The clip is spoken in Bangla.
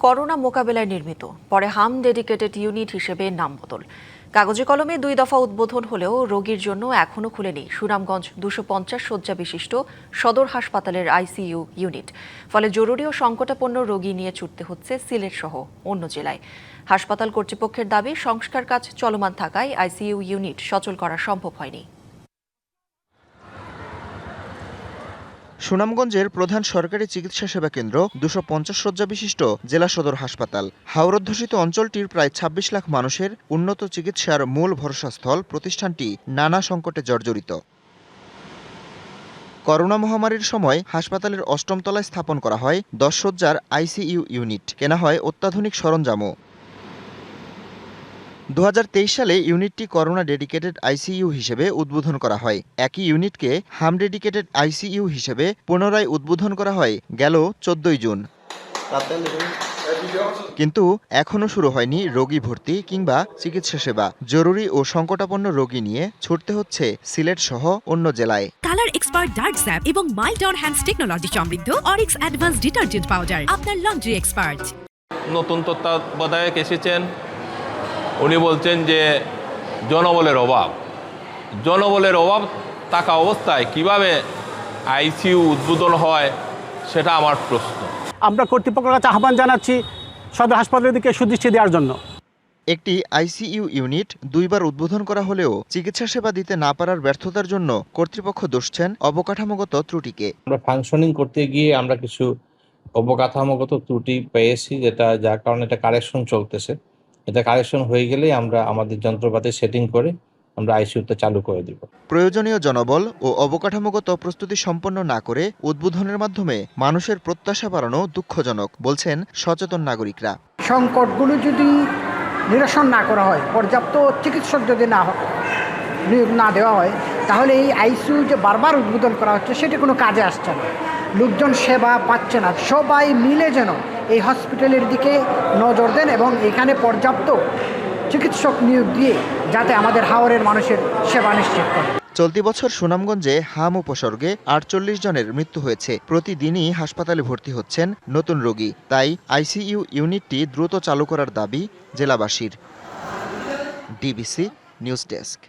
করোনা মোকাবেলায় নির্মিত, পরে হাম ডেডিকেটেড ইউনিট হিসেবে নাম বদল। কাগজে কলমে 2 দফা উদ্বোধন হলেও রোগীর জন্য এখনও খুলেনি সুনামগঞ্জ 250 শয্যা বিশিষ্ট সদর হাসপাতালের আইসিইউ ইউনিট। ফলে জরুরি ও সংকটাপন্ন রোগী নিয়ে ছুটতে হচ্ছে সিলেট সহ অন্য জেলায়। হাসপাতাল কর্তৃপক্ষের দাবি, সংস্কার কাজ চলমান থাকায় আইসিইউ ইউনিট সচল করা সম্ভব হয়নি। সুনামগঞ্জের প্রধান সরকারি চিকিৎসা সেবা কেন্দ্র 250 শয্যা বিশিষ্ট জেলা সদর হাসপাতাল। হাওর-অধ্যুষিত অঞ্চলটির প্রায় 26 লাখ মানুষের উন্নত চিকিৎসার মূল ভরসাস্থল প্রতিষ্ঠানটি নানা সংকটে জর্জরিত। করোনা মহামারীর সময় হাসপাতালের 8ম তলায় স্থাপন করা হয় 10 শয্যার আইসিইউ ইউনিট, কেনা হয় অত্যাধুনিক সরঞ্জামও। 2023 সালে ইউনিটটি করোনা ডেডিকেটেড আইসিইউ হিসেবে উদ্বোধন করা হয়। একই ইউনিটকে হাম ডেডিকেটেড আইসিইউ হিসেবে পুনরায় উদ্বোধন করা হয় গেল 14 জুন। কিন্তু এখনও শুরু হয়নি রোগী ভর্তি কিংবা চিকিৎসা সেবা। জরুরি ও সংকটাপন্ন রোগী নিয়ে ছুটতে হচ্ছে সিলেট সহ অন্য জেলায়। কালার এক্সপার্ট ডার্ক স্যাপ এবং মাইল্ড অন হ্যান্ডস টেকনোলজি সমৃদ্ধ অরিক্স অ্যাডভান্স ডিটারজেন্ট পাউডার আপনার লন্ড্রি এক্সপার্ট। নতুন তত্ত্বাবধায়ক এসেছেন, উনি বলছেন যে জনবলের অভাব থাকা অবস্থায় কিভাবে আইসিইউ উদ্বোধন হয় সেটা আমার প্রশ্ন। আমরা কর্তৃপক্ষের কাছে আহ্বান জানাচ্ছি সদর হাসপাতালের দিকে সুদৃষ্টি দেওয়ার জন্য। একটি আইসিইউ ইউনিট 2 বার উদ্বোধন করা হলেও চিকিৎসা সেবা দিতে না পারার ব্যর্থতার জন্য কর্তৃপক্ষ দোষছেন অবকাঠামোগত ত্রুটিকে। আমরা ফাংশনিং করতে গিয়ে আমরা কিছু অবকাঠামোগত ত্রুটি পেয়েছি, যার কারণে এটা কারেকশন চলতেছে। এটা কারেকশন হয়ে গেলেই আমরা আমাদের যন্ত্রপাতি সেটিং করে আমরা আইসিইউতে চালু করে দিব। প্রয়োজনীয় জনবল ও অবকাঠামোগত প্রস্তুতি সম্পন্ন না করে উদ্বোধনের মাধ্যমে মানুষের প্রত্যাশা বাড়ানো দুঃখজনক, বলছেন সচেতন নাগরিকরা। সংকটগুলো যদি নিরসন না করা হয়, পর্যাপ্ত চিকিৎসক যদি নিয়োগ না দেওয়া হয়, তাহলে এই আইসিইউ যে বারবার উদ্বোধন করা হচ্ছে সেটা কোনো কাজে আসছে না, লোকজন সেবা পাচ্ছে না। সবাই মিলে যেন এই হসপিটালের দিকে নজর দেন এবং এখানে পর্যাপ্ত চিকিৎসক নিয়োগ দিয়ে যাতে আমাদের হাওরের মানুষের সেবা নিশ্চিত করে। চলতি বছর সুনামগঞ্জে হাম উপসর্গে 48 জনের মৃত্যু হয়েছে। প্রতিদিনই হাসপাতালে ভর্তি হচ্ছেন নতুন রোগী। তাই আইসিইউ ইউনিটটি দ্রুত চালু করার দাবি জেলাবাসীর। DBC news desk.